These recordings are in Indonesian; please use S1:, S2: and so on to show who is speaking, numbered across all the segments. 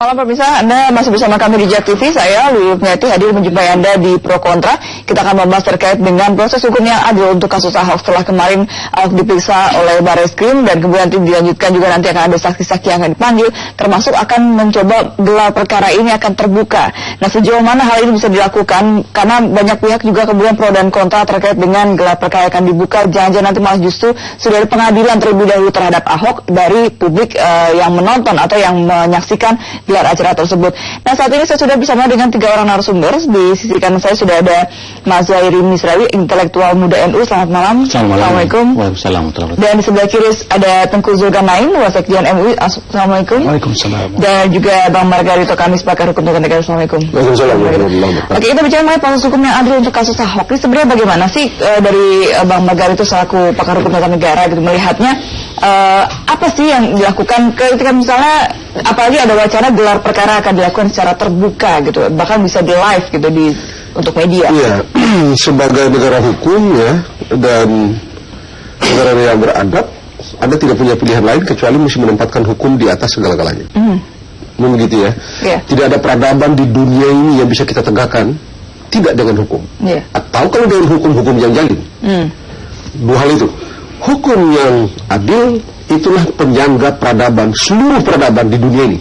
S1: Malam pemirsa, Anda masih bersama kami di JEK TV. Saya Lulu Peniati hadir menjumpai Anda di Pro Kontra. Kita akan membahas terkait dengan proses hukum yang adil untuk kasus Ahok. Setelah kemarin Ahok diperiksa oleh Barreskrim dan kemudian nanti dilanjutkan juga nanti akan ada saksi-saksi yang akan dipanggil, termasuk akan mencoba gelar perkara ini akan terbuka. Nah, sejauh mana hal ini bisa dilakukan? Karena banyak pihak juga kemudian pro dan kontra terkait dengan gelar perkara yang akan dibuka. Jangan-jangan nanti malah justru sudah ada pengadilan terlebih dahulu terhadap Ahok dari publik yang menonton atau yang menyaksikan gelar acara tersebut. Nah, saat ini saya sudah bersama dengan 3 orang narasumber. Di sisi kanan saya sudah ada Mas Zairi Misrawi, intelektual muda NU. Selamat malam. Assalamualaikum.
S2: Waalaikumsalam.
S1: Dan di sebelah kiri ada Tengku Zulkarnain, Wasekjen MUI. Assalamualaikum.
S2: Waalaikumsalam.
S1: Dan juga Bang Margarito Kamis, pakar hukum tata negara. Assalamualaikum.
S2: Waalaikumsalam.
S1: Oke, kita bicara mengenai proses hukum yang adil untuk kasus Ahok. Ini sebenarnya bagaimana sih dari Bang Margarito selaku pakar hukum tata negara gitu melihatnya? Apa sih yang dilakukan ketika misalnya apalagi ada wacana gelar perkara akan dilakukan secara terbuka gitu, bahkan bisa di live gitu untuk media.
S2: Iya, sebagai negara hukum ya dan negara yang beradab, Anda tidak punya pilihan lain kecuali mesti menempatkan hukum di atas segala-galanya. Begitu ya. Yeah. Tidak ada peradaban di dunia ini yang bisa kita tegakkan tidak dengan hukum. Yeah. Atau kalau dengan hukum yang jalin. Dua hal itu. Hukum yang adil itulah penjaga peradaban, seluruh peradaban di dunia ini.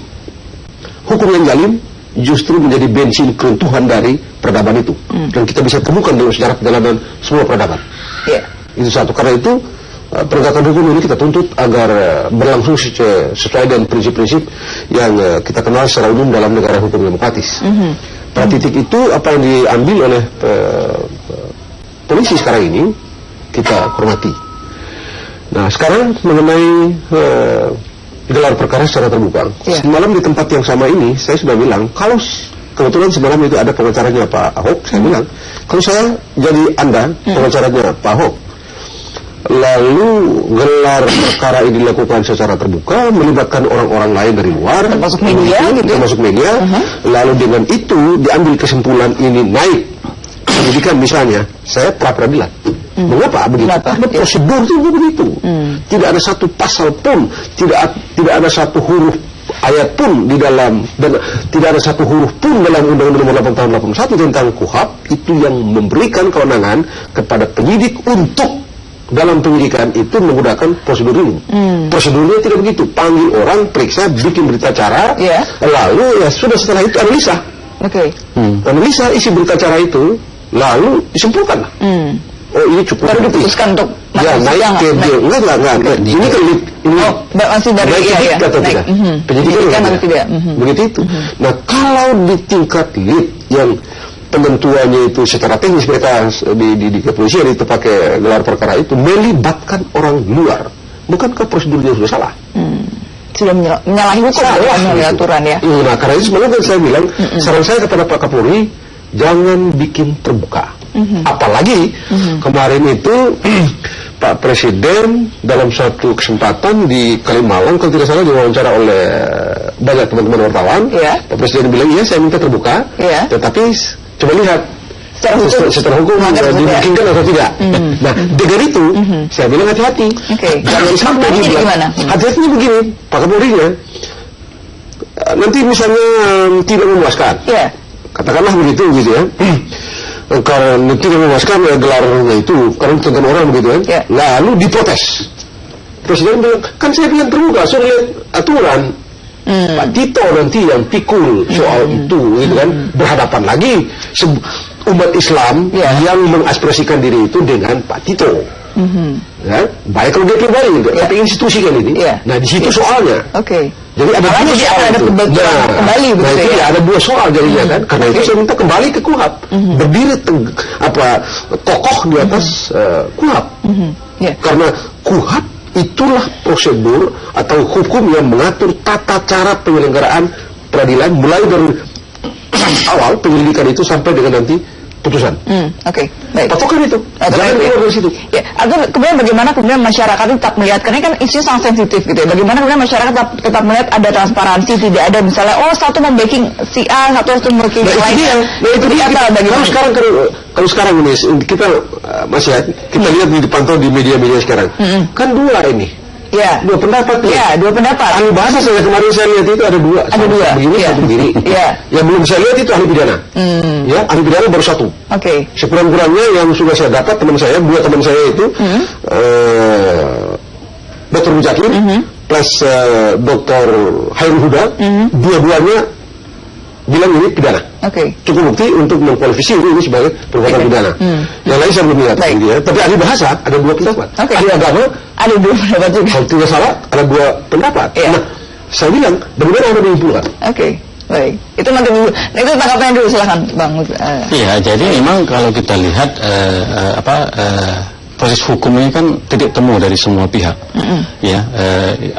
S2: Hukum yang jalin justru menjadi bensin keruntuhan dari peradaban itu. Dan kita bisa temukan dalam sejarah perjalanan semua peradaban. Yeah. Itu satu. Karena itu penegakan hukum ini kita tuntut agar berlangsung sesuai dengan prinsip-prinsip yang kita kenal secara umum dalam negara hukum demokratis. Pada titik itu apa yang diambil oleh polisi sekarang ini kita hormati. Nah, sekarang mengenai gelar perkara secara terbuka. Yeah. Semalam di tempat yang sama ini, saya sudah bilang, kalau kebetulan semalam itu ada pengacaranya Pak Ahok, saya bilang, kalau saya jadi Anda, pengacaranya Pak Ahok, lalu gelar perkara ini dilakukan secara terbuka, melibatkan orang-orang lain dari luar,
S1: termasuk media,
S2: lalu dengan itu diambil kesimpulan ini naik penyidikan misalnya, saya pra-peradilan. Mengapa begitu? Karena prosedur itu begitu. Tidak ada satu pasal pun, tidak ada satu huruf ayat pun di dalam, dan tidak ada satu huruf pun dalam Undang-Undang Nomor 8 Tahun 81 tentang KUHP itu yang memberikan kewenangan kepada penyidik untuk dalam penyidikan itu menggunakan prosedur ini. Prosedurnya tidak begitu. Panggil orang, periksa, bikin berita acara, lalu ya sudah, setelah itu analisa. Analisa isi berita acara itu, lalu disimpulkan. Oh, ini cukup.
S1: Baru diputuskan untuk
S2: naik ke enggak. Ini kan
S1: masih dari
S2: penyidikan atau tidak. Begitu itu. Nah, kalau di tingkat lead yang penentuannya itu secara teknis mereka di kepolisian itu pakai gelar perkara itu melibatkan orang luar, bukankah prosedurnya sudah salah?
S1: Sudah menyalahi hukum, menyalahi aturan ya.
S2: Nah, karena itu sebenarnya saya bilang, saran saya kepada Pak Kapolri, jangan bikin terbuka. Apalagi kemarin itu Pak Presiden dalam suatu kesempatan di Kalimalang, kalau tidak salah diwawancara oleh banyak teman-teman wartawan, Pak Presiden bilang, iya saya minta terbuka, tetapi coba lihat secara hukum dimungkinkan atau tidak. Nah, dengan itu saya bilang hati-hati. Jangan sampai dibilang hati-hatinya begini, Pak Kapolri-nya nanti misalnya tidak memuaskan, katakanlah begitu gitu ya. Karena tidak memuaskan gelarnya itu karena ditentukan orang begitu kan, lalu diprotes. Presiden bilang, kan saya bilang terbuka, saya lihat aturan. Pak Tito nanti yang pikul soal itu gitu kan, berhadapan lagi umat Islam yang mengaspirasikan diri itu dengan Pak Tito. Ya, baik kalau dia pribadi gitu, tapi institusi kan ini. Nah, di situ soalnya. Jadi ada dua soal itu.
S1: Kembali
S2: itu ada dua soal jadinya kan. Karena itu saya minta kembali ke KUHP. Berdiri kokoh di atas KUHP. Karena KUHP itulah prosedur atau hukum yang mengatur tata cara penyelenggaraan peradilan mulai dari awal penyelidikan itu sampai dengan nanti putusan.
S1: Baik.
S2: Patokan itu. Jangan keluar dari situ.
S1: Ya, agar kemudian bagaimana kemudian masyarakat itu tetap melihat, karena kan isunya sangat sensitif gitu ya. Bagaimana kemudian masyarakat tetap melihat ada transparansi, tidak ada misalnya satu membacking si A, satu membacking si lain.
S2: Itu dia. Bagaimana kalau sekarang ini kita masih kita lihat dipantau di media-media sekarang. Kan dua ini
S1: Iya.
S2: Dua pendapat.
S1: Iya, dua pendapat.
S2: Ahli bahasa kemarin saya lihat itu ada dua.
S1: Ada dua.
S2: Begini, satu begini.
S1: Iya.
S2: Yang belum saya lihat itu ahli pidana. Ya, ahli pidana baru satu.
S1: Oke.
S2: Sekurang-kurangnya yang sudah saya dapat dua teman saya itu, Dr. Mujaki plus Dr. Hairul Huda, dua-duanya bilang ini pidana. Cukup bukti untuk mengkualifikasi ini sebagai perbuatan pidana. Yang lain saya belum lihat. Tapi ahli bahasa ada dua pendapat. Ahli agama
S1: ada dua pendapat juga.
S2: Kalau tidak salah ada dua pendapat. Nah, saya bilang bagaimana Anda menyimpulkan?
S1: Baik. Itu nanti dulu. Nah, itu tanggapannya dulu, silakan Bang.
S3: Iya, jadi memang kalau kita lihat proses hukum ini kan titik temu dari semua pihak. Ya,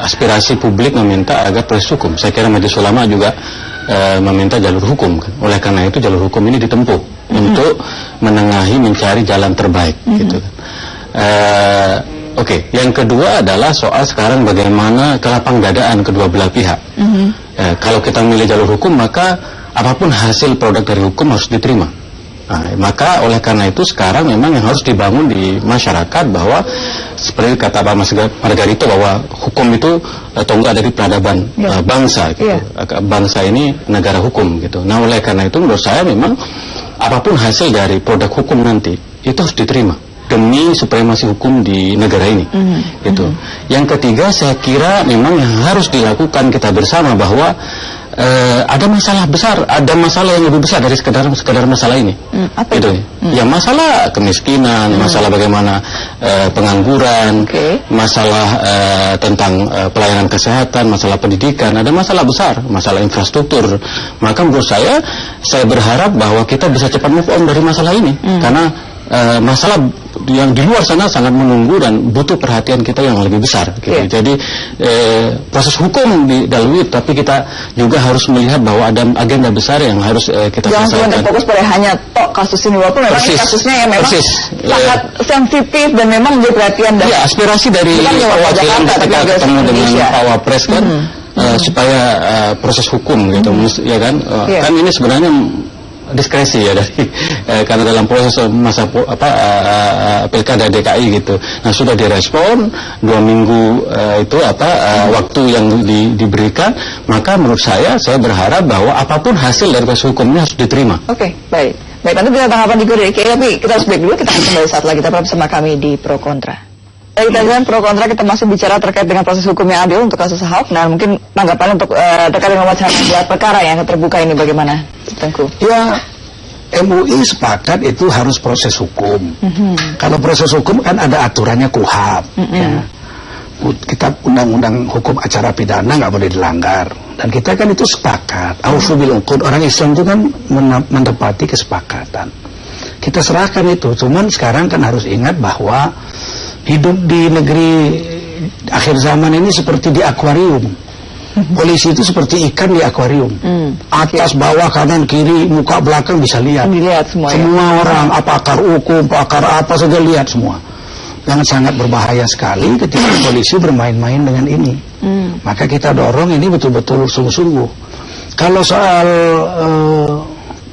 S3: aspirasi publik meminta agar proses hukum. Saya kira Majelis Ulama juga meminta jalur hukum kan. Oleh karena itu jalur hukum ini ditempuh untuk menengahi, mencari jalan terbaik gitu kan. Oke, yang kedua adalah soal sekarang bagaimana kelapang dadaan kedua belah pihak. Kalau kita memilih jalur hukum, maka apapun hasil produk dari hukum harus diterima. Maka oleh karena itu sekarang memang yang harus dibangun di masyarakat bahwa seperti kata Pak Margarito bahwa hukum itu tonggak dari peradaban bangsa gitu. Bangsa ini negara hukum gitu. Nah, oleh karena itu menurut saya memang apapun hasil dari produk hukum nanti itu harus diterima demi supremasi hukum di negara ini gitu. Yang ketiga, saya kira memang yang harus dilakukan kita bersama bahwa ada masalah besar, ada masalah yang lebih besar dari sekedar masalah ini.
S1: Apa
S3: itu? Ya masalah kemiskinan, masalah bagaimana pengangguran, masalah tentang pelayanan kesehatan, masalah pendidikan, ada masalah besar, masalah infrastruktur. Maka menurut saya berharap bahwa kita bisa cepat move on dari masalah ini, karena masalah yang di luar sana sangat menunggu dan butuh perhatian kita yang lebih besar gitu. Jadi proses hukum dilalui, tapi kita juga harus melihat bahwa ada agenda besar yang harus kita selesaikan.
S1: Jangan cuma fokus pada hanya kasus ini, walaupun memang ini kasusnya yang memang sangat sensitif dan memang menjadi perhatian dan
S3: aspirasi dari perwakilan ketika ketemu dengan Pak Wapres kan supaya proses hukum gitu, ya kan? Kan ini sebenarnya diskresi ya dari karena dalam proses masa pilkada DKI gitu. Nah, sudah direspon 2 minggu itu waktu yang diberikan, maka menurut saya berharap bahwa apapun hasil dari proses hukumnya harus diterima.
S1: Baik, nanti kita tanggapan di Guru, tapi kita harus break dulu. Kita akan kembali saat lagi tetap bersama kami di Pro Kontra. Baik, dengan Pro Kontra kita masih bicara terkait dengan proses hukum yang adil untuk kasus Ahok. Nah, mungkin tanggapan untuk terkait dengan wacana gelar perkara yang terbuka ini bagaimana, Tengku?
S4: Ya, MUI sepakat itu harus proses hukum. Kalau proses hukum kan ada aturannya KUHAP. Ya. Kitab Undang-Undang Hukum Acara Pidana nggak boleh dilanggar. Dan kita kan itu sepakat. Aufu bil uqud, orang Islam itu kan menepati kesepakatan. Kita serahkan itu. Cuman sekarang kan harus ingat bahwa hidup di negeri akhir zaman ini seperti di akuarium. Polisi itu seperti ikan di akuarium. Atas, bawah, kanan, kiri, muka, belakang bisa lihat.
S1: Dilihat semua.
S4: Semua orang, pakar hukum, pakar apa saja lihat semua. Sangat berbahaya sekali ketika polisi bermain-main dengan ini. Maka kita dorong ini betul-betul sungguh-sungguh. Kalau soal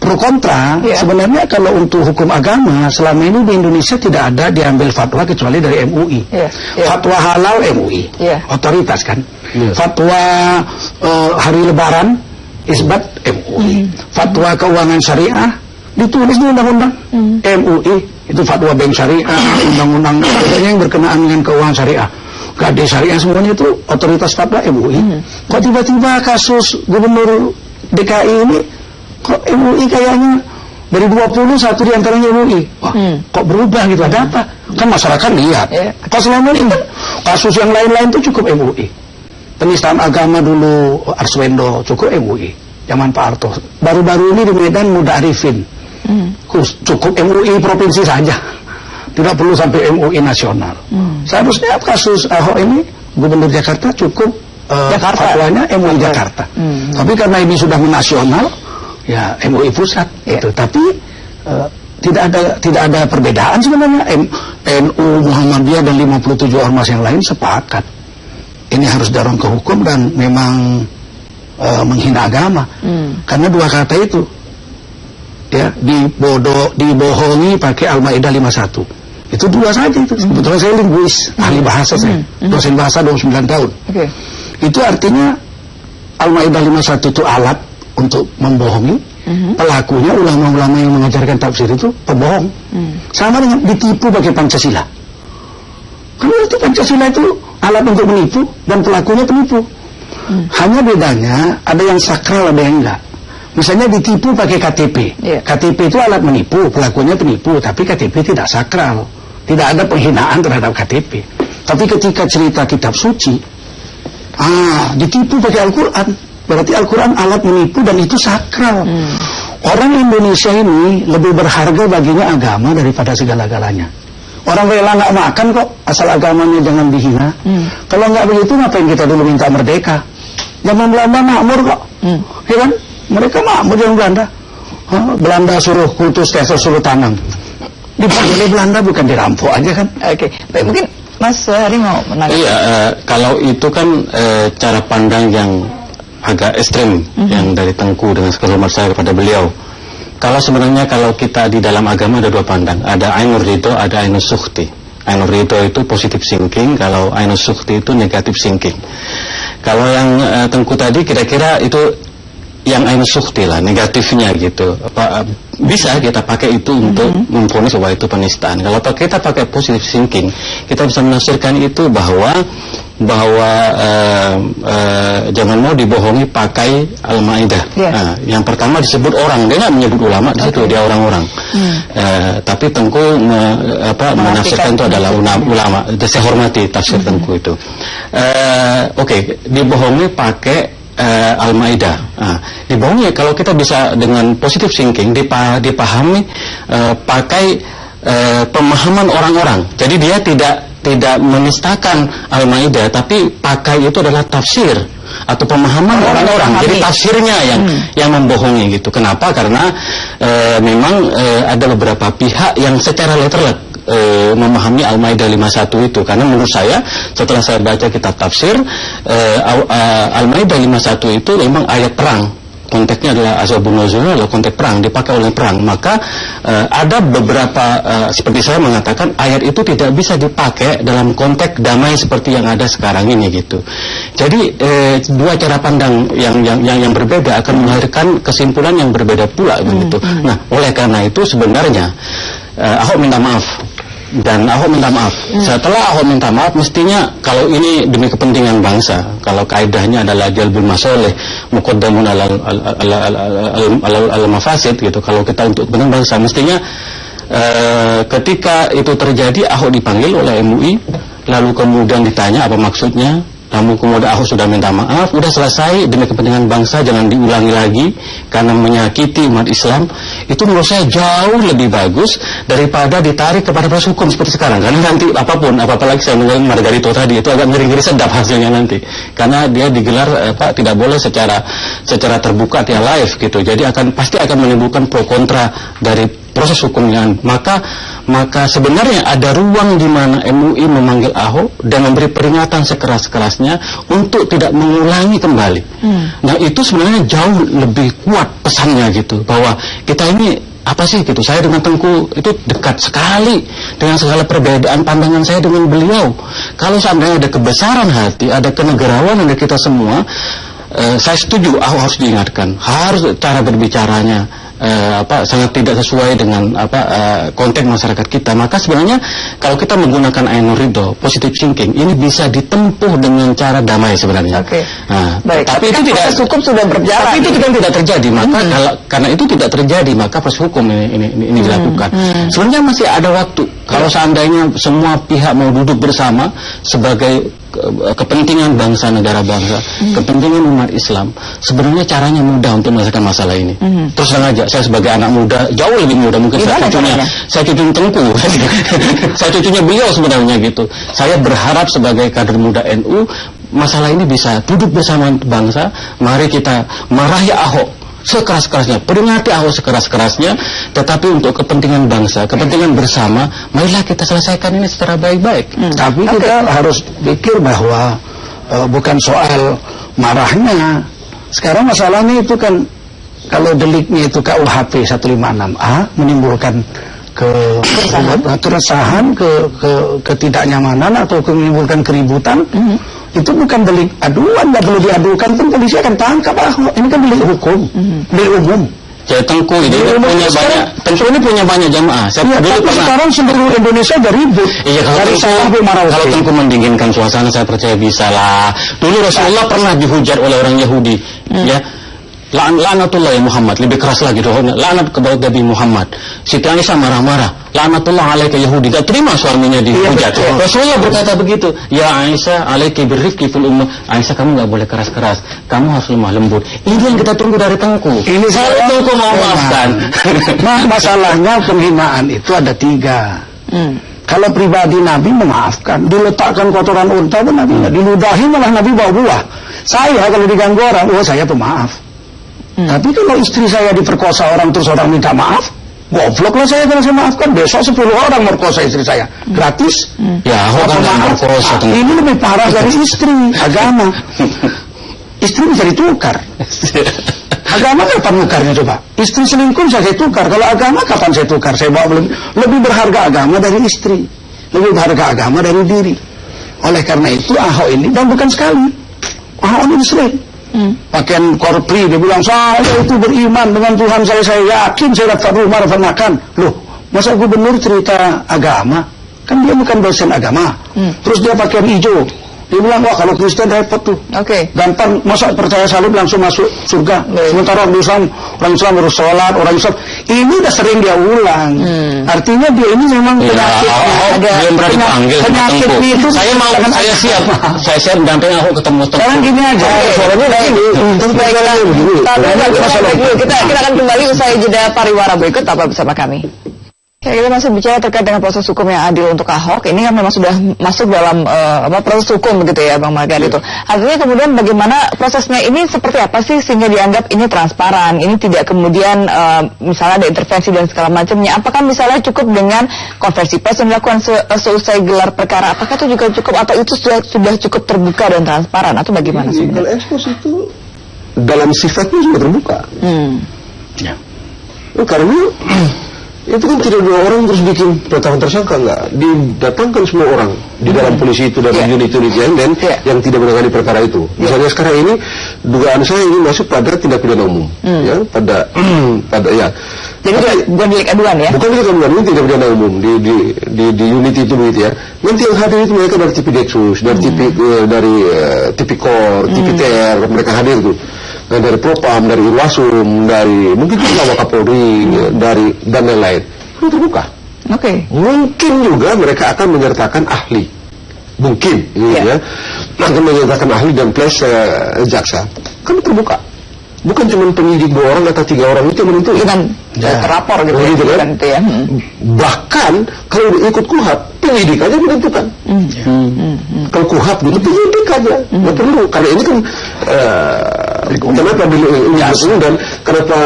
S4: pro kontra, sebenarnya kalau untuk hukum agama selama ini di Indonesia tidak ada diambil fatwa kecuali dari MUI. Fatwa halal MUI, otoritas kan. Fatwa hari lebaran isbat MUI. Fatwa keuangan syariah ditulis di undang-undang MUI. Itu fatwa bank syariah, undang-undang yang berkenaan dengan keuangan syariah, gade syariah, semuanya itu otoritas fatwa MUI. Kok tiba-tiba kasus gubernur DKI ini kok MUI kayaknya dari 20 satu diantaranya MUI. Wah, kok berubah gitu, ada apa? Kan masyarakat lihat. Kok selama ini kasus yang lain-lain itu cukup MUI. Penistaan agama dulu Arswendo cukup MUI. Zaman Pak Harto. Baru-baru ini di Medan Muda Arifin. Cukup MUI provinsi saja. Tidak perlu sampai MUI nasional. Seharusnya kasus Ahok ini Gubernur Jakarta cukup fatwanya MUI Jakarta. Tapi karena ini sudah menasional, ya MUI pusat itu. Tapi tidak ada perbedaan sebenarnya. NU, Muhammadiyah dan 57 ormas yang lain sepakat. Ini harus dorong ke hukum dan memang menghina agama. Karena dua kata itu, ya, dibohongi pakai Al-Maidah 51. Itu dua saja itu. Kebetulan saya linguis, ahli bahasa saya, dosen bahasa 29 tahun. Itu artinya Al-Maidah 51 itu alat untuk membohongi. Pelakunya ulama-ulama yang mengajarkan tafsir itu pembohong. Sama dengan ditipu pakai Pancasila. Karena itu Pancasila itu alat untuk menipu dan pelakunya penipu. Hanya bedanya ada yang sakral, ada yang enggak. Misalnya ditipu pakai KTP. KTP itu alat menipu, pelakunya penipu, tapi KTP tidak sakral. Tidak ada penghinaan terhadap KTP. Tapi ketika cerita kitab suci, ditipu pakai Al-Quran. Berarti Al-Quran alat menipu dan itu sakral. Orang Indonesia ini lebih berharga baginya agama daripada segala-galanya. Orang rela nggak makan kok, asal agamanya jangan dihina. Kalau nggak begitu, ngapain kita dulu minta merdeka? Zaman Belanda makmur kok, ya kan? Mereka makmur yang Belanda. Belanda suruh kultus tesos, suruh tanam. Dipanggil Belanda bukan dirampok aja kan?
S1: Oke, baik, mungkin Mas Hari mau menanggapi.
S3: Iya, kalau itu kan cara pandang yang agak ekstrem yang dari Tengku dengan segala hormat saya kepada beliau. Kalau sebenarnya kalau kita di dalam agama ada dua pandang, ada Ainur Ridho, ada Ainur Sukhti. Ainur Ridho itu positive thinking, kalau Ainur Sukhti itu negative thinking. Kalau yang Tengku tadi kira-kira itu yang Ainur Sukhti lah, negatifnya gitu. Bisa kita pakai itu untuk memvonis bahwa itu penistaan. Kalau kita pakai positive thinking, kita bisa menafsirkan itu bahwa jangan mau dibohongi pakai Al-Maidah. Yang pertama disebut orang, dia nggak menyebut ulama di situ, dia orang-orang. Tapi Tengku menafsirkan itu adalah ulama. Saya hormati tafsir Tengku itu. Dibohongi pakai Al-Maidah. Dibohongi kalau kita bisa dengan positive thinking dipahami pakai pemahaman orang-orang. Jadi dia tidak menistakan Al-Maidah, tapi pakai itu adalah tafsir atau pemahaman orang-orang. Jadi tafsirnya yang membohongi gitu. Kenapa? Karena memang ada beberapa pihak yang secara letterlet memahami Al-Maidah 51 itu. Karena menurut saya setelah saya baca kitab tafsir, Al-Maidah 51 itu memang ayat perang. Konteksnya adalah Ashabun Nuzul, adalah konteks perang, dipakai oleh perang. Maka ada beberapa seperti saya mengatakan ayat itu tidak bisa dipakai dalam konteks damai seperti yang ada sekarang ini gitu. Jadi dua cara pandang yang berbeda akan melahirkan kesimpulan yang berbeda pula begitu. Nah, oleh karena itu sebenarnya Ahok minta maaf. Dan Ahok minta maaf. Setelah Ahok minta maaf, mestinya kalau ini demi kepentingan bangsa, kalau kaidahnya adalah jalbul masoleh, muqaddamun al mafasid gitu. Kalau kita untuk kepentingan bangsa, mestinya ketika itu terjadi, Ahok dipanggil oleh MUI, lalu kemudian ditanya apa maksudnya. Namun kemudian Ahok sudah minta maaf, udah selesai, demi kepentingan bangsa jangan diulangi lagi karena menyakiti umat Islam. Itu menurut saya jauh lebih bagus daripada ditarik kepada proses hukum seperti sekarang. Karena nanti apalagi saya mengenai Margarito tadi itu agak ngeri-ngeri sedap hasilnya nanti. Karena dia digelar tidak boleh secara terbuka, tidak live gitu. Jadi pasti akan menimbulkan pro kontra dari proses hukumnya. Maka sebenarnya ada ruang di mana MUI memanggil Ahok dan memberi peringatan sekeras-kerasnya untuk tidak mengulangi kembali. Nah, itu sebenarnya jauh lebih kuat pesannya gitu, bahwa kita ini apa sih gitu. Saya dengan Tengku itu dekat sekali dengan segala perbedaan pandangan saya dengan beliau. Kalau seandainya ada kebesaran hati, ada kenegarawanan dari kita semua, saya setuju Ahok harus diingatkan, harus cara berbicaranya sangat tidak sesuai dengan konteks masyarakat kita. Maka sebenarnya kalau kita menggunakan Ainur Ridho, positive thinking, ini bisa ditempuh dengan cara damai sebenarnya.
S1: Baik,
S3: tapi itu tidak
S1: hukum sudah berjalan.
S3: Tapi itu tidak terjadi. Maka karena itu tidak terjadi, maka proses hukum ini dilakukan. Sebenarnya masih ada waktu. Kalau seandainya semua pihak mau duduk bersama sebagai kepentingan bangsa, negara bangsa, kepentingan umat Islam, sebenarnya caranya mudah untuk menyelesaikan masalah ini. Terus terang aja, saya sebagai anak muda, jauh lebih muda, mungkin saya cucunya Tengku, saya cucunya beliau sebenarnya gitu. Saya berharap sebagai kader muda NU, masalah ini bisa duduk bersama bangsa. Mari kita marahi Ahok sekeras-kerasnya, peringati Ahok sekeras-kerasnya, tetapi untuk kepentingan bangsa, kepentingan bersama, marilah kita selesaikan ini secara baik-baik.
S4: Tapi kita harus pikir bahwa bukan soal marahnya. Sekarang masalahnya itu kan, kalau deliknya itu KUHP 156A menimbulkan keresahan, ketidaknyamanan atau menimbulkan keributan, itu bukan delik aduan, nggak perlu diadukan pun polisi akan tangkap Ahok. Ini kan delik hukum, delik umum.
S3: Jadi Tengku ini punya banyak jamaah.
S4: Tapi sekarang seluruh Indonesia udah ribut.
S3: Iya, kalau Tengku mendinginkan suasana, saya percaya bisa lah. Dulu Rasulullah pernah dihujat oleh orang Yahudi, ya. Laknatullah ya Muhammad, lebih keras lagi doa. Laknat kepada Nabi Muhammad. Siti Aisyah marah-marah. Laknatullah alaika Yahudi. Gak terima suaminya dihujat. Rasulullah berkata begitu. Ya Aisyah alaika birrifqi fil ummah. Aisyah, kamu gak boleh keras-keras. Kamu harus lemah lembut. Ini yang kita tunggu dari Tengku.
S4: Ini
S3: saya Tengku mau maafkan.
S4: Masalahnya penghinaan itu ada 3. Kalau pribadi Nabi memaafkan, diletakkan kotoran unta pun Nabi nggak diludahi, malah Nabi bawa buah. Saya kalau diganggu orang, saya pemaaf. Tapi kalau istri saya diperkosa orang terus orang minta maaf, goblok lah saya kalau saya maafkan. Besok 10 orang merkosa istri saya, gratis.
S3: Ya, maaf.
S4: Ini lebih parah dari istri, agama. Istri bisa ditukar. Agama kapan nukarnya coba? Istri selingkuh saya tukar. Kalau agama kapan saya tukar? Saya bawa lebih berharga agama dari istri, lebih berharga agama dari diri. Oleh karena itu Ahok ini, dan bukan sekali, Ahok ini sering pakaian korpri, dia bilang saya itu beriman dengan Tuhan saya yakin saya dapat rumah, dapat makan. Loh, masa gubernur cerita agama? Kan dia bukan dosen agama. Terus dia pakaian hijau, dia bilang wah kalau Kristen repot tuh, gampang, masa percaya salib langsung masuk surga. Sementara orang Islam harus sholat, orang Islam ini udah sering dia ulang. Artinya dia ini memang penyakit itu.
S3: Saya siap damping Ahok ketemu Tengku.
S4: Sekarang gini aja, soalnya
S1: kita akan kembali usai jeda pariwara berikut. Tetap bersama kami. Ya, kita masih bicara terkait dengan proses hukum yang adil untuk Ahok. Ini kan memang sudah masuk dalam proses hukum begitu ya Bang Margar itu. Artinya kemudian bagaimana prosesnya ini seperti apa sih sehingga dianggap ini transparan, ini tidak kemudian misalnya ada intervensi dan segala macamnya. Apakah misalnya cukup dengan konversi pers yang dilakukan seusai gelar perkara? Apakah itu juga cukup atau itu sudah cukup terbuka dan transparan atau bagaimana sih?
S2: Kalau ekspos itu dalam sifatnya sudah terbuka.
S3: Ya.
S2: Karena itu kan tidak 2 orang terus bikin penetapan tersangka, enggak. Didatangkan semua orang di dalam polisi itu dan unit-unit yang tidak menangani perkara itu. Misalnya sekarang ini dugaan saya ini masuk pada tindak pidana umum, ya, pada ya.
S1: Jadi bukan delik aduan ya?
S2: Bukan delik aduan, ini tindak pidana umum di unit itu begitu ya. Nanti yang hadir itu mereka dari Tipidetsus, dari Tipikor, Tipiter, mereka hadir tuh. Dari Propam, dari Irwasum, dari mungkin juga Wakapolri, dari dan lain-lain. Itu terbuka. Mungkin juga mereka akan menyertakan ahli. Mungkin, ya. Akan menyertakan ahli dan plus jaksa. Kan terbuka. Bukan cuma penyidik 2 orang atau 3 orang itu menentukan.
S1: Dengan rapor gitu kan.
S2: Bahkan kalau ikut KUHAP, penyidik aja menentukan. Kalau KUHAP gitu, penyidik aja. Nggak perlu, karena ini kan kenapa ini dan kenapa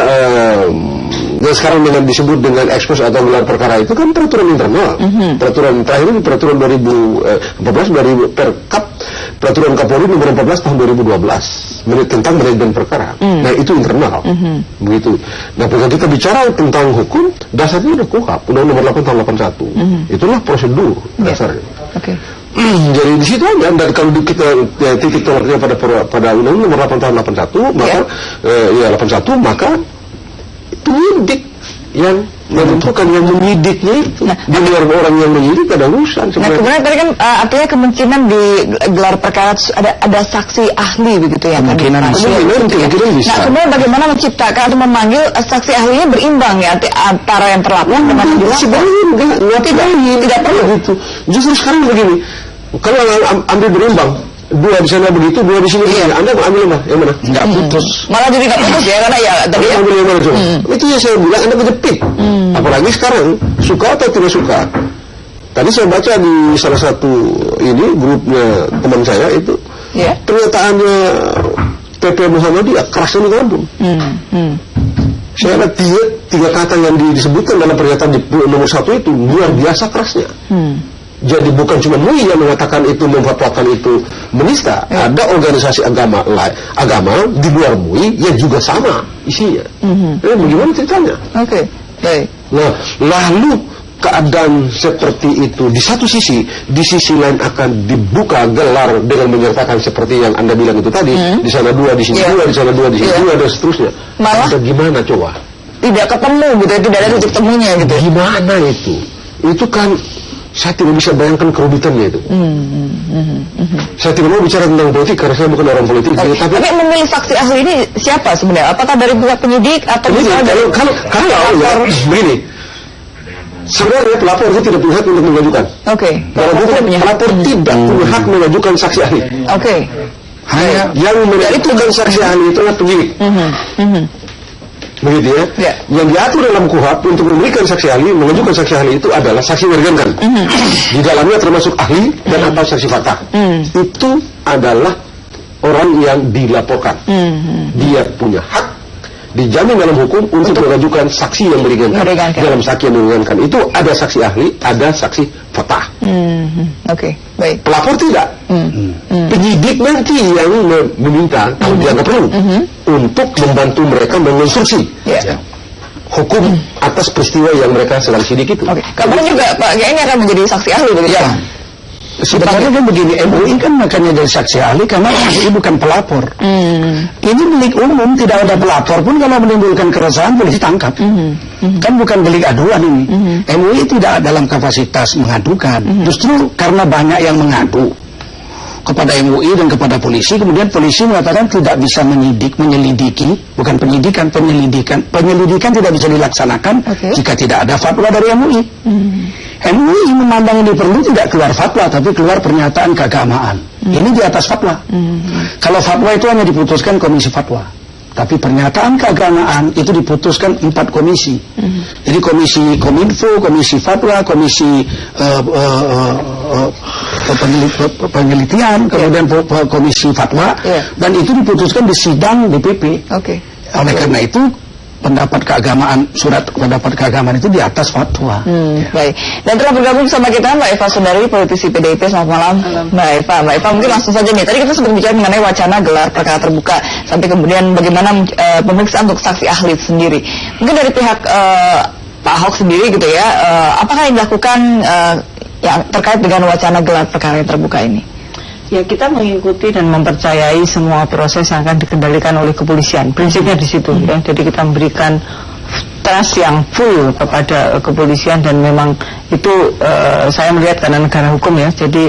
S2: sekarang dengan disebut dengan ekspos atau gelar perkara itu kan peraturan internal. Peraturan terakhir ini peraturan 2014 dari Perkap, peraturan Kapolri nomor 14 tahun 2012 tentang manajemen perkara. Nah itu internal, begitu. Nah kalau kita bicara tentang hukum, dasarnya udah KUHAP, Undang nomor 8 tahun 81. Itulah prosedur dasarnya. Jadi di situ aja. Dan kalau kita titik tolaknya pada Undang nomor 8 tahun 81, maka 81 maka penyidik yang menentukan, yang menyidiknya itu. Di luar orang yang menyidik ada urusan.
S1: Nah kemudian tadi kan artinya kemungkinan di gelar perkara ada saksi ahli begitu ya?
S2: Kemungkinan bisa.
S1: Nah kemudian bagaimana menciptakan atau memanggil saksi ahlinya berimbang ya antara yang terlapor dengan yang
S2: sebenarnya tidak perlu gitu. Justru sekarang begini, kalau ambil berimbang, 2 di sana begitu, 2 di sini. Anda ambil mana? Yang mana?
S4: Nggak putus.
S1: Malah jadi nggak putus ya, karena ya tadi
S2: ambil yang mana coba? Itu yang saya bilang, Anda kejepit. Apalagi sekarang, suka atau tidak suka. Tadi saya baca di salah satu ini grupnya teman saya itu, pernyataannya PP Muhammadiyah kerasnya minta ampun. Saya ada 3 kata yang disebutkan dalam pernyataan nomor 1 itu luar biasa kerasnya. Jadi bukan cuma MUI yang mengatakan itu, memfatwakan itu menista. Ada organisasi agama di luar MUI yang juga sama isinya. Bagaimana ceritanya?
S1: Baik.
S2: Nah, lalu keadaan seperti itu di satu sisi, di sisi lain akan dibuka gelar dengan menyertakan seperti yang Anda bilang itu tadi, di sana 2, di sini 2, di sana 2, di sini 2, dan seterusnya.
S1: Malah
S2: gimana coba?
S1: Tidak ketemu gitu, tidak ada titik temunya gitu.
S2: Gimana itu? Itu kan saya tidak bisa bayangkan kerumitannya itu. Saya tidak mau bicara tentang politik karena saya bukan orang politik. Tapi
S1: memilih saksi ahli ini siapa sebenarnya? Apakah dari pihak penyidik atau misalnya dari
S2: kalau begini? Sebenarnya pelapor itu tidak punya hak untuk mengajukan. Dalam hukum pelapor tidak punya hak mengajukan saksi ahli. Hanya yang menentukan saksi ahli itu adalah penyidik. Begitu ya? Yang diatur dalam KUHP untuk memberikan saksi ahli, mengajukan saksi ahli itu adalah saksi meringankan. Di dalamnya termasuk ahli dan atau saksi fakta. Itu adalah orang yang dilaporkan. Dia punya hak dijamin dalam hukum untuk mengajukan saksi yang meringankan. Dalam saksi yang meringankan itu ada saksi ahli, ada saksi fakta.
S1: Baik.
S2: Pelapor tidak. Penyidik nanti yang meminta kalau dianggap perlu untuk membantu mereka mengonstruksi hukum atas peristiwa yang mereka sedang sidik itu.
S1: Kamu juga Pak G ini akan menjadi saksi ahli begitu ya?
S4: Sebenarnya kan begini, MUI kan makanya jadi saksi ahli karena MUI bukan pelapor. Ini delik umum, tidak ada pelapor pun kalau menimbulkan keresahan polisi tangkap. Kan bukan delik aduan ini. MUI tidak dalam kapasitas mengadukan. Justru karena banyak yang mengadu kepada MUI dan kepada polisi, kemudian polisi mengatakan tidak bisa menyelidiki, bukan penyidikan, penyelidikan tidak bisa dilaksanakan jika tidak ada fatwa dari MUI. MUI memandang ini perlu tidak keluar fatwa, tapi keluar pernyataan keagamaan. Ini di atas fatwa. Kalau fatwa itu hanya diputuskan komisi fatwa, tapi pernyataan keagamaan itu diputuskan 4 komisi. Jadi komisi Kominfo, komisi fatwa, komisi penelitian, kemudian komisi fatwa, dan itu diputuskan di sidang DPP. Oleh karena itu pendapat keagamaan, surat pendapat keagamaan itu di atas fatwa.
S1: Baik. Dan telah bergabung sama kita Mbak Eva Sundari, politisi PDIP. Selamat malam. Mbak Eva mungkin langsung saja nih. Tadi kita sempat bicara mengenai wacana gelar perkara terbuka, sampai kemudian bagaimana pemeriksaan untuk saksi ahli sendiri. Mungkin dari pihak Pak Ahok sendiri gitu ya, apakah yang dilakukan yang terkait dengan wacana gelar perkara yang terbuka ini?
S5: Ya, kita mengikuti dan mempercayai semua proses yang akan dikendalikan oleh kepolisian. Prinsipnya di situ ya. Jadi kita memberikan trust yang full kepada kepolisian, dan memang itu saya melihat karena negara hukum ya. Jadi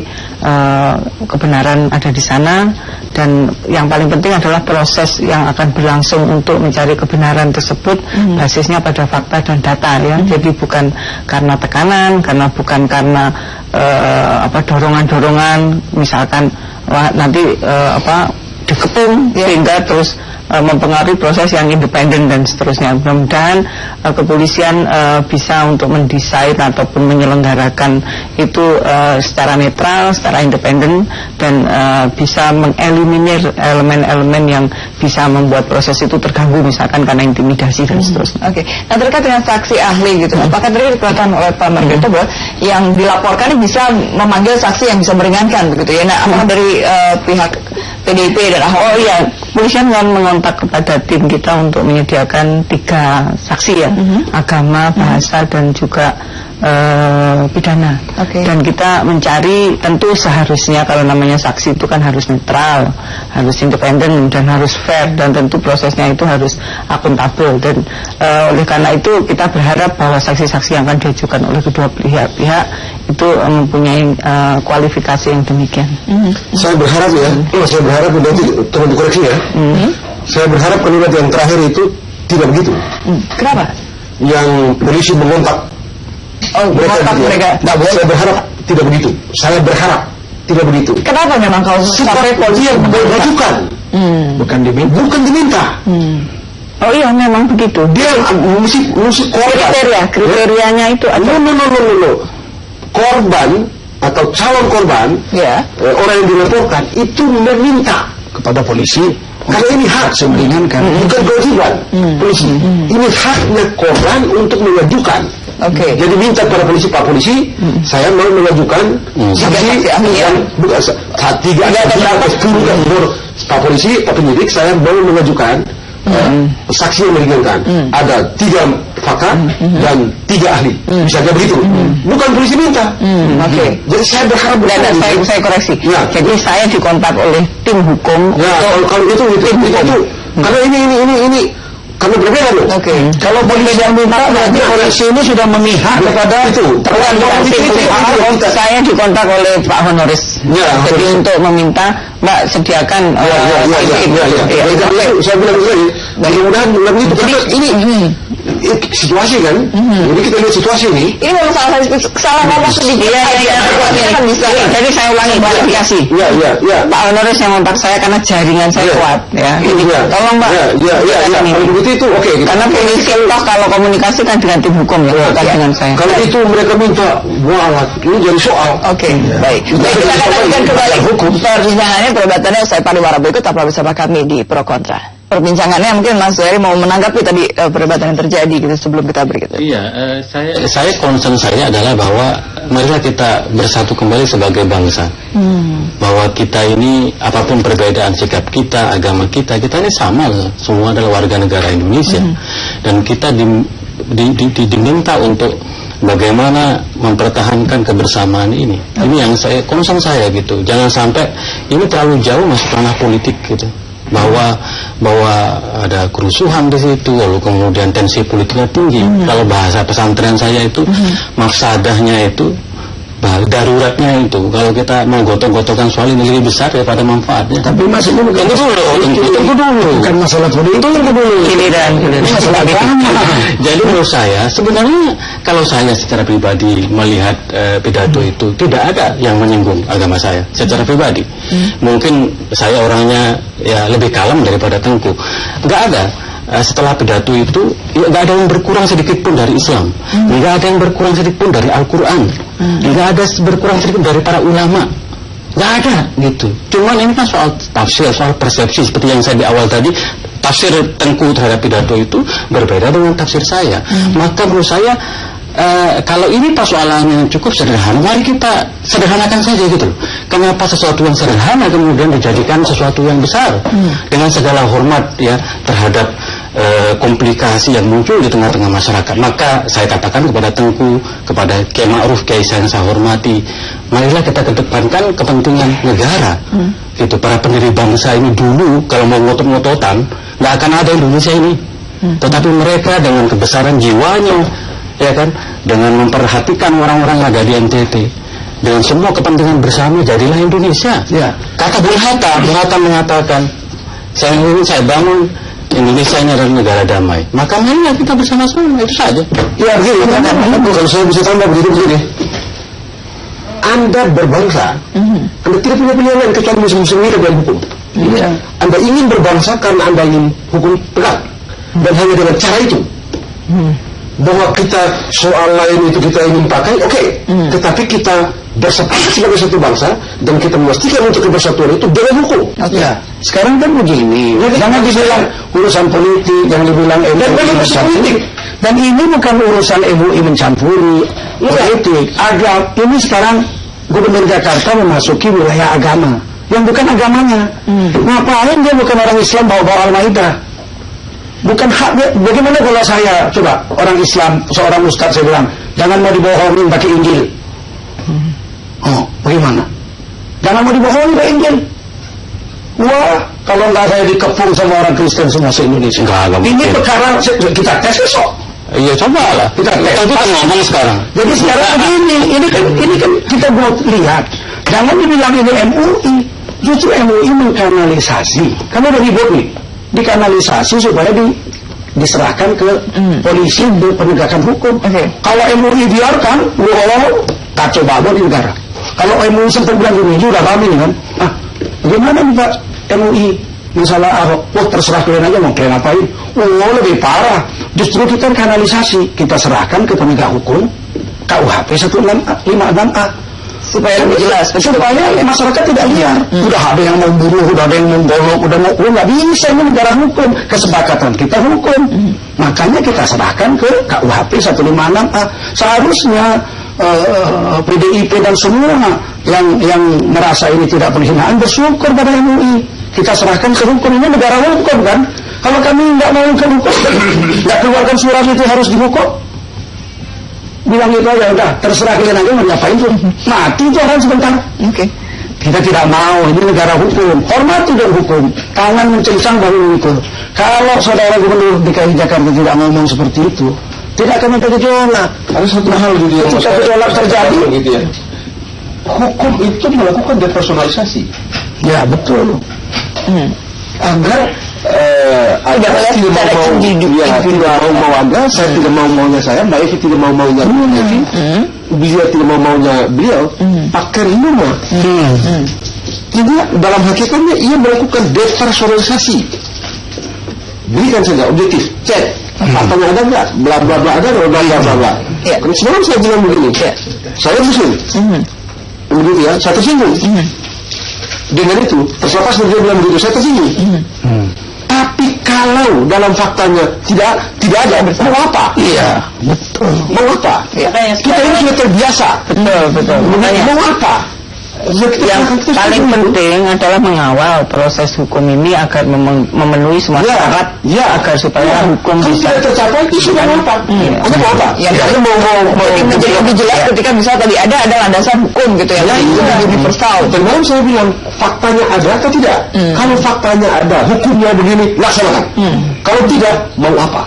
S5: kebenaran ada di sana, dan yang paling penting adalah proses yang akan berlangsung untuk mencari kebenaran tersebut basisnya pada fakta dan data ya. Jadi bukan karena tekanan, bukan karena dorongan-dorongan, misalkan nanti dikepung sehingga terus mempengaruhi proses yang independen dan seterusnya. Mudah-mudahan kepolisian bisa untuk mendesain ataupun menyelenggarakan itu secara netral, secara independen, dan bisa mengeliminir elemen-elemen yang bisa membuat proses itu terganggu, misalkan karena intimidasi dan seterusnya.
S1: Nah, terkait dengan saksi ahli gitu, apakah tadi dikatakan oleh Pak Margarito bahwa yang dilaporkan bisa memanggil saksi yang bisa meringankan begitu ya? Nah, apakah dari pihak PDIP dan Ahok
S5: polisian kan mengontak kepada tim kita untuk menyediakan 3 saksi ya, agama, bahasa, dan juga pidana. Dan kita mencari, tentu seharusnya kalau namanya saksi itu kan harus netral, harus independen, dan harus fair, dan tentu prosesnya itu harus akuntabel. Dan oleh karena itu kita berharap bahwa saksi-saksi yang akan diajukan oleh kedua pihak itu mempunyai kualifikasi yang demikian.
S2: Saya berharap ya, saya berharap nanti tolong dikoreksi ya. Saya berharap kalimat yang terakhir itu tidak begitu.
S1: Kenapa?
S2: Yang polisi mengontak mereka. Nah, saya berharap tidak begitu. Saya berharap tidak begitu.
S1: Kenapa memang kalau sampai polisi yang
S2: mengajukan?
S4: Bukan diminta.
S5: Oh iya, memang begitu.
S2: Dia mesti
S5: kriterianya itu ada.
S2: No. Korban atau calon korban, orang yang dilaporkan itu meminta
S4: kepada polisi,
S2: karena ini hak
S4: meringankan,
S2: bukan kewajiban polisi. Ini haknya korban untuk mengajukan. Jadi minta kepada polisi, Pak Polisi, saya mau mengajukan saksi yang bukan 3 atau 10 Pak Polisi, Pak Penyidik, saya mau mengajukan saksi yang meringankan. Ada 3 pakar dan 3 ahli. Misalnya begitu. Bukan polisi minta.
S1: Oke.
S2: Jadi saya berharap
S5: Saya koreksi.
S2: Ya.
S5: Jadi saya dikontak oleh tim hukum.
S2: Ya, kalau itu karena ini karena berbeda loh.
S1: Oke.
S4: Kalau polisi yang minta berarti polisi ini sudah memihak kepada
S2: itu.
S5: Saya dikontak oleh Pak Honoris.
S2: Ya,
S5: Jadi untuk meminta Mbak sediakan.
S2: Saya bilang tadi, mudah-mudahan bulan itu karena ini situasi kan. Jadi kita lihat situasi ini.
S1: Ini memang salah ngomong sedikit. Kan bisa.
S5: Jadi saya ulangi klarifikasi.
S2: Ya.
S5: Pak Honoris yang kontak saya karena jaringan saya kuat. Ya. Tolong Mbak.
S2: Ya. Kalau begitu itu oke.
S5: Karena polisi toh kalau komunikasi kan dengan tim hukum ya, bukan dengan saya.
S2: Kalau itu mereka minta, wah ini jadi soal.
S1: Oke, baik. Kita akan lanjutkan kembali hukum perbincangannya perdebatannya usai pariwara berikut. Tetaplah bersama kami di Pro Kontra. Perbincangannya mungkin Mas Heri mau menanggapi tadi perdebatan yang terjadi gitu sebelum kita break itu.
S3: Iya, saya concern saya adalah bahwa marilah kita bersatu kembali sebagai bangsa. Bahwa kita ini apapun perbedaan sikap kita, agama kita ini sama loh. Semua adalah warga negara Indonesia. Dan kita diminta untuk bagaimana mempertahankan kebersamaan ini. Ini yang concern saya gitu. Jangan sampai ini terlalu jauh masuk ranah politik gitu. Bahwa ada kerusuhan di situ, lalu kemudian tensi politiknya tinggi. Kalau bahasa pesantren saya itu mafsadahnya itu, daruratnya itu. Kalau kita mau gotok-gotokan soal ini lebih besar daripada manfaatnya.
S4: Tapi Mas ini bukan
S3: Tunggu dulu.
S4: Bukan masalah politik.
S3: Tunggu dulu.
S4: Masalah agama.
S3: Jadi menurut saya sebenarnya kalau saya secara pribadi melihat pidato itu tidak ada yang menyinggung agama saya secara pribadi. Mungkin saya orangnya ya lebih kalem daripada Tengku. Nggak ada. Setelah pidato itu nggak ada yang berkurang sedikit pun dari Islam, nggak ada yang berkurang sedikit pun dari Al-Quran, nggak ada berkurang sedikit dari para ulama, nggak ada gitu. Cuman ini kan soal tafsir, soal persepsi seperti yang saya di awal tadi. Tafsir Tengku terhadap pidato itu berbeda dengan tafsir saya. Maka menurut saya kalau ini persoalannya cukup sederhana, mari kita sederhanakan saja gitu. Kenapa sesuatu yang sederhana kemudian dijadikan sesuatu yang besar dengan segala hormat ya terhadap komplikasi yang muncul di tengah-tengah masyarakat. Maka saya katakan kepada Tengku, kepada Kiai Ma'ruf, Kiai yang saya hormati, marilah kita kedepankan kepentingan negara. Gitu, para pendiri bangsa ini dulu kalau mau ngotot-ngototan nggak akan ada Indonesia ini. Tetapi mereka dengan kebesaran jiwanya, ya kan, dengan memperhatikan orang-orang yang ada di NTT, dengan semua kepentingan bersama jadilah Indonesia.
S4: Ya.
S3: Kata Bung Hatta mengatakan, saya ingin saya bangun Indonesia ini adalah negara damai. Maka marilah kita bersama-sama, itu saja.
S2: Ya, begini. Kalau saya bisa tambah begini. Anda berbangsa, Anda tidak punya pilihan lain kecuali musuh-musuh ini dengan hukum.
S4: Iya.
S2: Anda ingin berbangsa karena Anda ingin hukum tegak, dan hanya dengan cara itu. Bahwa kita soal lain itu kita ingin pakai, oke. Tetapi kita bersepakat sebagai satu bangsa dan kita memastikan untuk kebersatuan itu dengan hukum.
S4: Ya, sekarang kan begini. Jangan dibilang urusan politik, jangan dibilang MUI mencampuri. Dan ini bukan urusan MUI mencampuri politik. Ini sekarang Gubernur Jakarta memasuki wilayah agama yang bukan agamanya. Ngapain dia bukan orang Islam bawa-bawa Al-Maidah? Bukan haknya. Bagaimana kalau saya coba orang Islam, seorang ustaz saya bilang, jangan mau dibohongin pakai Injil. Oh, bagaimana? Jangan mau dibohongin pakai Injil. Wah, kalau nggak saya dikepung sama orang Kristen semua se-Indonesia. Ini perkara kita tes besok.
S3: Iya, cobalah.
S4: Kita tes.
S3: Kita ngomong sekarang.
S4: Jadi sekarang begini, ini kan kita mau lihat. Jangan dibilang ini MUI. Justru MUI mengkanalisasi. Kamu udah ribut nih. Dikanalisasi supaya diserahkan ke polisi untuk penegakan hukum. Kalau MUI biarkan, kacau balau di negara. Kalau MUI sempat bilang gini, udah kami kan. Bagaimana nih Pak MUI masalah Ahok? Terserah kalian aja mau kalian ngapain. Lebih parah. Justru kita kanalisasi, kita serahkan ke penegak hukum KUHP 156A. Supaya lebih jelas, supaya masyarakat tidak liar. Udah ada yang mau bunuh, udah ada yang mau golok, udah mau nggak bisa, ini negara hukum, kesepakatan kita hukum. Makanya kita serahkan ke KUHP 156A. Seharusnya PDIP dan semua yang merasa ini tidak penghinaan bersyukur pada MUI. Kita serahkan ke hukum, ini negara hukum kan. Kalau kami nggak mau hukum, nggak keluarkan surat itu harus dihukum. Bilang itu aja, udah terserah kalian aja mau ngapain tuh. Mati itu orang sebentar.
S1: Oke.
S4: Kita tidak mau, ini negara hukum. Hormati dan hukum. Tangan mencengcang baru itu. Kalau saudara gubernur DKI Jakarta tidak ngomong seperti itu, tidak akan ada gejolak.
S2: Ada satu hal gitu ya.
S4: Ketika gejolak terjadi,
S2: gitu ya. Hukum itu melakukan depersonalisasi.
S4: Ya betul.
S2: Agar agar tidak mau Anda, saya tidak mau maunya saya, Mbak Evi tidak mau maunya Mbak Evi, beliau tidak mau maunya beliau, pakai rumah. Jadi dalam hakikatnya ia melakukan depersonalisasi. Berikan saja objektif, cek faktanya ada nggak, bla bla bla ada, bla bla bla bla. Semalam saya bilang begini, saya muslim, begitu ya, saya tersinggung. Dengan itu, terlepas dia bilang begitu, saya tersinggung. Tapi kalau dalam faktanya tidak ada, mau apa? Iya, betul. Mau apa? Kita ini sudah terbiasa.
S5: Betul.
S2: Mau apa?
S5: Yang paling penting adalah mengawal proses hukum ini agar memenuhi semua syarat agar supaya hukum bisa
S2: tercapai. Itu sudah apa? Untuk apa?
S1: Yang tadi mau menjadi lebih jelas ketika misalnya tadi ada landasan hukum gitu ya, universal.
S2: Terus saya bilang faktanya ada atau tidak? Kalau faktanya ada, hukumnya begini, laksanakan. Kalau tidak, mau apa?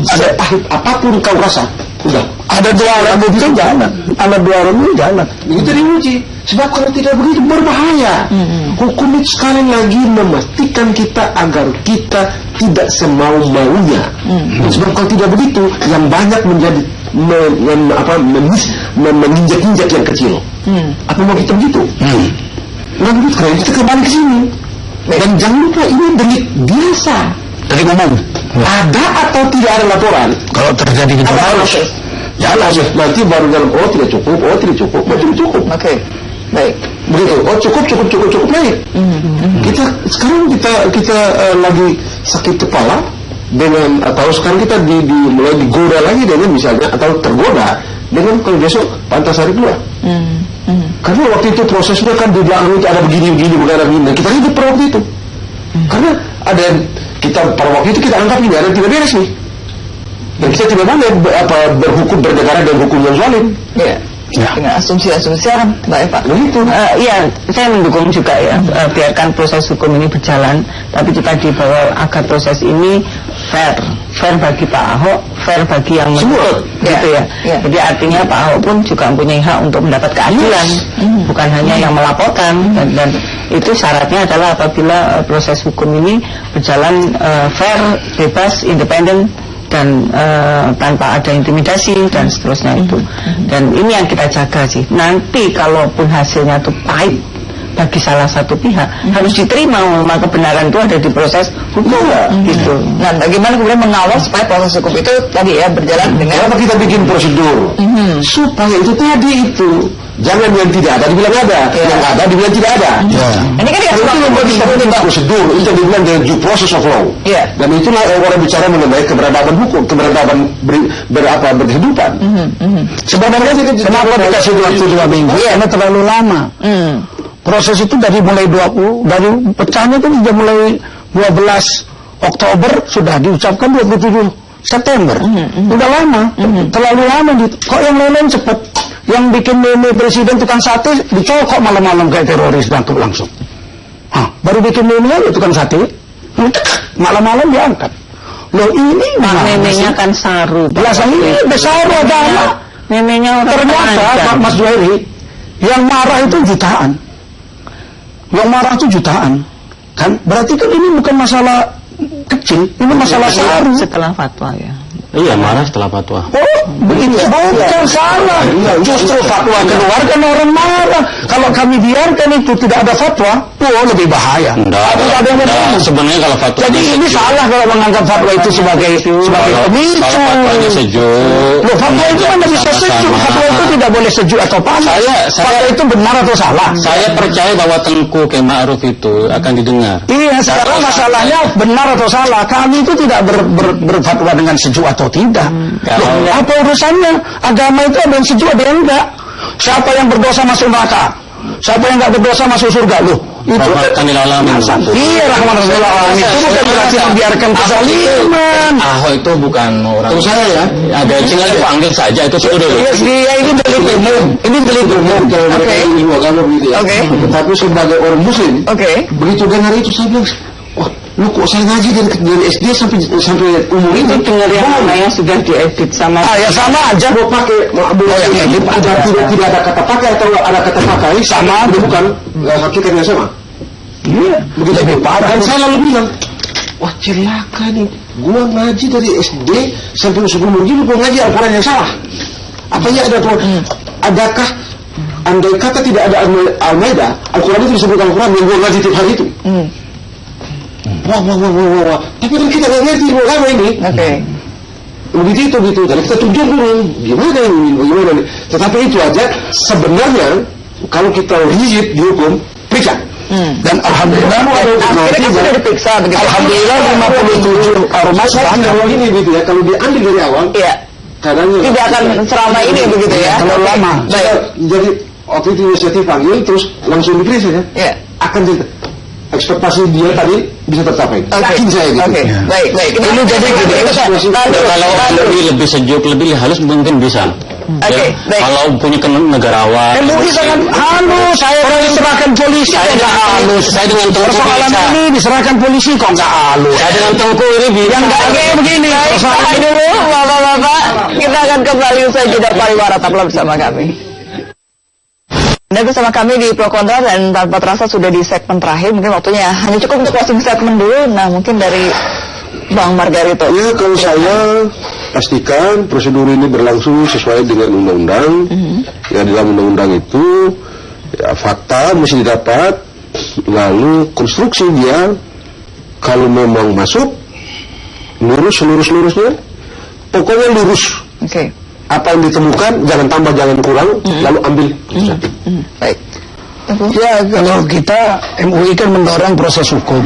S2: Sepahit apapun kau rasa, udah.
S4: Ada dua alat bukti jangan. Ada dua alat bukti jangan.
S2: Itu diuji. Sebab kalau tidak begitu berbahaya. Hukum itu sekali lagi memastikan kita agar kita tidak semau-maunya. Sebab kalau tidak begitu, yang banyak menjadi menginjak-injak yang kecil. Apa mau kita begitu? Nah begitu, karena kita kembali ke sini. Dan jangan lupa ini delik biasa.
S4: Delik umum.
S2: Ada atau tidak ada laporan?
S4: Kalau terjadi gejolak,
S2: jangan nanti baru dalam tidak cukup, tidak cukup.
S1: Oke. Baik.
S2: Begitu. Cukup baik. Sekarang kita lagi sakit kepala dengan, atau sekarang kita mulai digoda lagi dengan misalnya, atau tergoda dengan kalau besok Antasari keluar. Karena waktu itu prosesnya kan di belakang itu ada begini, bukan ada begini. Kita hidup pada waktu itu. Karena ada kita pada waktu itu kita anggap ini ada yang tidak beres nih. Dan kita tidak boleh berhukum bernegara dengan hukum yang zalim.
S1: Dengan asumsi-asumsi orang, Mbak Eva.
S5: Iya, saya mendukung juga ya, biarkan proses hukum ini berjalan, tapi kita dibawa agar proses ini fair bagi Pak Ahok, fair bagi yang menuntut, gitu ya. Jadi artinya Pak Ahok pun juga mempunyai hak untuk mendapat keadilan, bukan hanya yang melaporkan, dan itu syaratnya adalah apabila proses hukum ini berjalan fair, bebas, independen, dan tanpa ada intimidasi dan seterusnya itu. Dan ini yang kita jaga sih. Nanti kalaupun hasilnya itu pahit bagi salah satu pihak, harus diterima bahwa kebenaran itu ada di proses hukum gitu.
S1: Nah, bagaimana kemudian mengawal supaya proses hukum itu tadi ya berjalan dengan
S2: kenapa kita bikin prosedur? Supaya itu tadi itu. Jangan yang tidak ada dibilang ada, yang ada dibilang tidak ada.
S1: Ini kan
S2: itu membuat prosedur, itu dibilang the due process of law. Dan itulah orang bicara mengenai keberadaan hukum, keberadaan berkehidupan.
S4: Sebenarnya kenapa dikasih waktu 2 minggu? Karena terlalu lama. Proses itu dari pecahnya itu sudah mulai 12 Oktober sudah diucapkan 27 September. Udah lama, terlalu lama. Kok yang lain-lain cepat? Yang bikin meme presiden tukang sate dicokok malam-malam kayak teroris nangkep langsung. Baru bikin meme aja tukang sate, malam-malam diangkat. Loh ini
S5: memenya kan saru.
S4: Belasan ini besaru agama.
S5: Memenya orang
S4: ternyata Mas Dueri yang marah itu jutaan. Yang marah itu jutaan. Kan berarti kan ini bukan masalah kecil, ini masalah saru.
S5: Setelah fatwa ya.
S3: Iya, marah setelah fatwa.
S4: Begitu bukan salah. Justru fatwa keluar kan orang marah. Kalau kami biarkan itu tidak ada fatwa, lebih bahaya.
S3: Sebenarnya kalau fatwa.
S4: Jadi ini salah kalau menganggap fatwa itu sebagai pemicu.
S3: Fatwanya sejuk.
S4: Fatwa itu kan bisa sejuk. Fatwa itu tidak boleh sejuk atau panas. Fatwa itu benar atau salah?
S3: Saya percaya bahwa Tengku Kiai Ma'ruf itu akan didengar.
S4: Iya, sekarang masalahnya benar atau salah. Kami itu tidak berfatwa dengan sejuk atau tidak. Apa urusannya? Agama itu ada yang sejuk, ada yang enggak. Siapa yang berdosa masuk neraka? Siapa yang enggak berdosa masuk surga? Loh,
S3: rahmatan lil alamin.
S4: Iya, rahmatan lil alamin. Itu bukan berarti membiarkan kezaliman.
S3: Ahok itu bukan orang.
S2: Kalau saya ya,
S3: ada tinggal dipanggil saja itu sudah.
S4: Dia ini delik umum. Ini delik umum.
S2: kalau mereka ilmu agama begitu ya.
S1: Oke.
S2: Tapi sebagai orang muslim, begitu dengar itu saya bilang, wah, lu kok saya ngaji dari SD sampai umur ini
S5: Dengar yang namanya sudah diedit sama.
S4: Ya sama aja.
S2: mau pakai tidak ada kata pakai atau ada kata pakai sama bukan hakikatnya sama.
S4: Iya,
S2: Begitu
S4: lebih parah.
S2: Dan saya lalu bilang, wah celaka nih, gua ngaji dari SD sampai umur gini gua ngaji Al-Quran yang salah. Apa ya ada adakah andai kata tidak ada Al-Maidah, Al-Quran itu disebut Al-Quran yang gua ngaji tiap hari itu. Wah. Tapi kan kita nggak ngerti ilmu agama ini. Begitu gitu. Dan kita tunjuk dulu gimana ini. Tetapi itu aja sebenarnya kalau kita rigid di hukum, periksa.
S4: Dan alhamdulillah
S1: Akhirnya kan sudah diperiksa begitu.
S4: Alhamdulillah 57 ormas
S2: Kalau ini gitu ya, kalau diambil dari awal,
S1: Iya.
S2: kadangnya
S1: Tidak akan seramai ini begitu ya.
S4: kalau lama.
S2: jadi waktu itu inisiatif panggil terus langsung diperiksa ya.
S1: Iya.
S2: Akan jadi ekspektasi dia tadi bisa tercapai. Yakin saya gitu.
S1: Baik.
S4: Ini jadi gini.
S3: Kalau lebih sejuk, lebih halus mungkin bisa.
S1: Baik.
S3: Kalau punya negarawan.
S4: MUI sangat halus. Saya diserahkan polisi.
S3: Saya nggak halus. Saya dengan Tengku
S4: Persoalan
S3: bisa.
S4: ini diserahkan polisi kok nggak halus.
S3: Saya dengan Tengku ini bisa.
S4: Yang nggak kayak begini.
S1: Tahan dulu, Bapak-bapak. Kita akan kembali usai jeda pariwara. Tetaplah bersama kami. Anda bersama kami di Pro Kontra dan tanpa terasa sudah di segmen terakhir. Mungkin waktunya hanya cukup untuk closing statement dulu. Nah, mungkin dari Bang Margarito.
S2: Ya, kalau saya pastikan prosedur ini berlangsung sesuai dengan undang-undang. Ya, di dalam undang-undang itu ya, fakta mesti didapat, lalu konstruksi dia kalau memang masuk lurus-lurusnya, pokoknya lurus. Apa yang ditemukan jangan tambah jangan kurang, lalu ambil.
S1: Baik.
S4: Ya, kalau kita MUI kan mendorong proses hukum.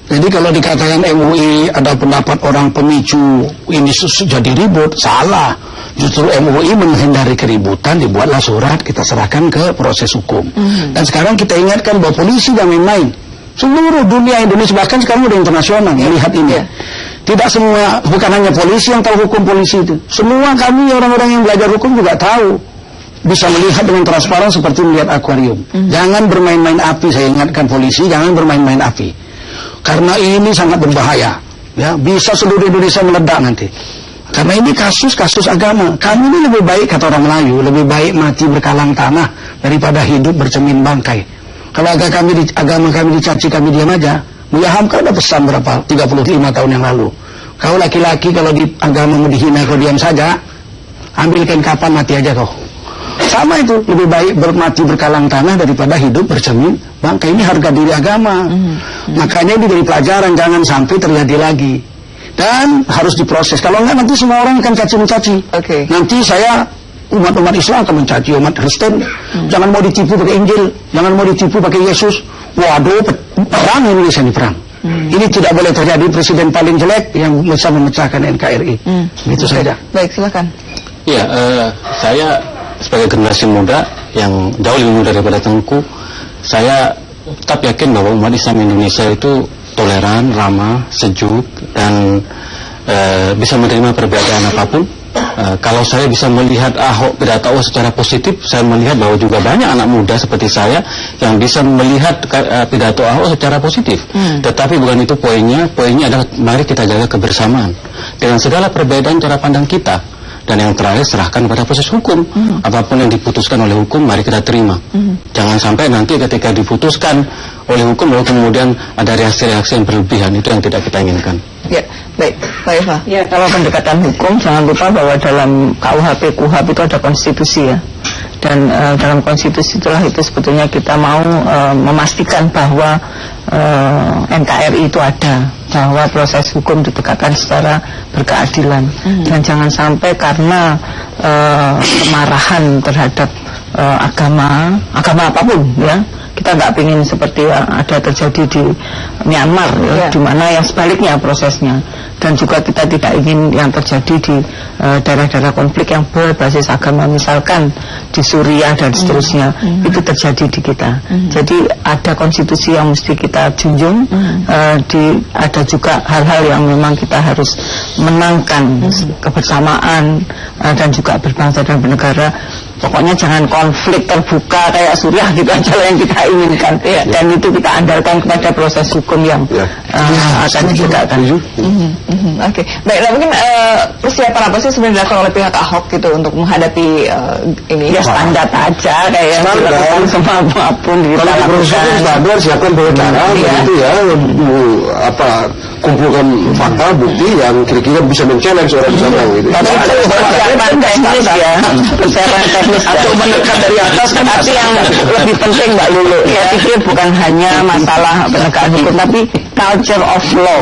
S4: Jadi kalau dikatakan MUI ada pendapat orang pemicu ini jadi ribut, salah. Justru MUI menghindari keributan, dibuatlah surat, kita serahkan ke proses hukum. Dan sekarang kita ingatkan bahwa polisi jangan main-main. Seluruh dunia Indonesia, bahkan sekarang udah internasional melihat ini. Tidak semua, bukan hanya polisi yang tahu hukum polisi itu. Semua kami orang-orang yang belajar hukum juga tahu. Bisa melihat dengan transparan seperti melihat akuarium. Jangan bermain-main api, saya ingatkan polisi, jangan bermain-main api. Karena ini sangat berbahaya. Ya, bisa seluruh Indonesia meledak nanti. Karena ini kasus-kasus agama. Kami ini lebih baik, kata orang Melayu, lebih baik mati berkalang tanah daripada hidup bercermin bangkai. Kalau agama kami dicaci, kami diam aja. Buya Hamka ada pesan berapa? 35 tahun yang lalu. Kau laki-laki kalau di agamamu dihina kau diam saja, ambilkan kapan mati aja kau. Sama itu, lebih baik mati berkalang tanah daripada hidup bercermin bangkai. Ini harga diri agama. Makanya ini dari pelajaran, jangan sampai terjadi lagi. Dan harus diproses. Kalau enggak nanti semua orang akan caci-mencaci. Nanti saya umat-umat Islam akan mencaci umat Kristen. Jangan mau ditipu pakai Injil, jangan mau ditipu pakai Yesus. Waduh, perang Indonesia ini perang. Ini tidak boleh terjadi. Presiden paling jelek yang bisa memecahkan NKRI. Itu saja.
S1: Baik, silakan.
S3: Ya, saya sebagai generasi muda yang jauh lebih muda daripada Tengku, saya tetap yakin bahwa umat Islam Indonesia itu toleran, ramah, sejuk, dan bisa menerima perbedaan apapun. Kalau saya bisa melihat Ahok pidato secara positif, saya melihat bahwa juga banyak anak muda seperti saya yang bisa melihat pidato Ahok secara positif. Tetapi bukan itu poinnya. Poinnya adalah mari kita jaga kebersamaan dengan segala perbedaan cara pandang kita. Dan yang terakhir, serahkan pada proses hukum. Apapun yang diputuskan oleh hukum, mari kita terima. Jangan sampai nanti ketika diputuskan oleh hukum, lalu kemudian ada reaksi-reaksi yang berlebihan. Itu yang tidak kita inginkan.
S1: Ya, baik. Pak Eva.
S5: Ya, kalau pendekatan hukum, jangan lupa bahwa dalam KUHP, KUHP itu ada konstitusi ya. Dan dalam konstitusi itulah itu sebetulnya kita mau memastikan bahwa NKRI itu ada, bahwa proses hukum ditegakkan secara berkeadilan. Dan jangan sampai karena kemarahan terhadap agama apapun ya, kita nggak ingin seperti ada terjadi di Myanmar, di mana yang sebaliknya prosesnya. Dan juga kita tidak ingin yang terjadi di daerah-daerah konflik yang berbasis agama, misalkan di Suriah dan seterusnya, itu terjadi di kita. Jadi ada konstitusi yang mesti kita junjung, ada juga hal-hal yang memang kita harus menangkan, kebersamaan dan juga berbangsa dan bernegara. Pokoknya jangan konflik terbuka kayak Suriah gitu aja yang kita inginkan. Dan itu kita andalkan kepada proses hukum yang akan ditegakkan.
S1: Oke, baik. Nah, mungkin persiapan apa sih sebenarnya dilakukan oleh pihak Ahok gitu untuk menghadapi ini?
S5: Ya standar aja kayak yang dilakukan semua apapun kita
S2: lakukan. Kalau proses standar, siapkan pengacara, begitu ya, kumpulkan fakta, bukti yang kira-kira bisa men-challenge orang sekarang gitu.
S5: Tapi itu persiapan teknis ya, persiapan teknis atau menekan dari atas. Tapi yang lebih penting Mbak Lulu, saya pikir bukan hanya masalah penegakan hukum, tapi culture of law,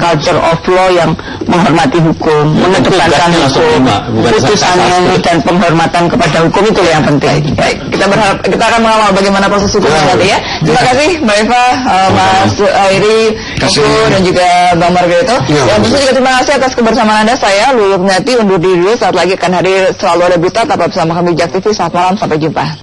S5: culture of law yang menghormati hukum, menegakkan hukum, putusannya dan penghormatan kepada hukum itu yang penting.
S1: Baik, kita berharap, kita akan mengawal bagaimana proses hukum nanti ya. Terima kasih Mbak Eva, Mas Airi, dan juga Bang Margarito. Yang tentu juga terima kasih atas kebersamaan Anda. Saya Lulu Peniati undur diri dulu. Saat lagi akan hadir selalu ada berita. Tetap bersama kami di JAK TV. Selamat malam, sampai jumpa.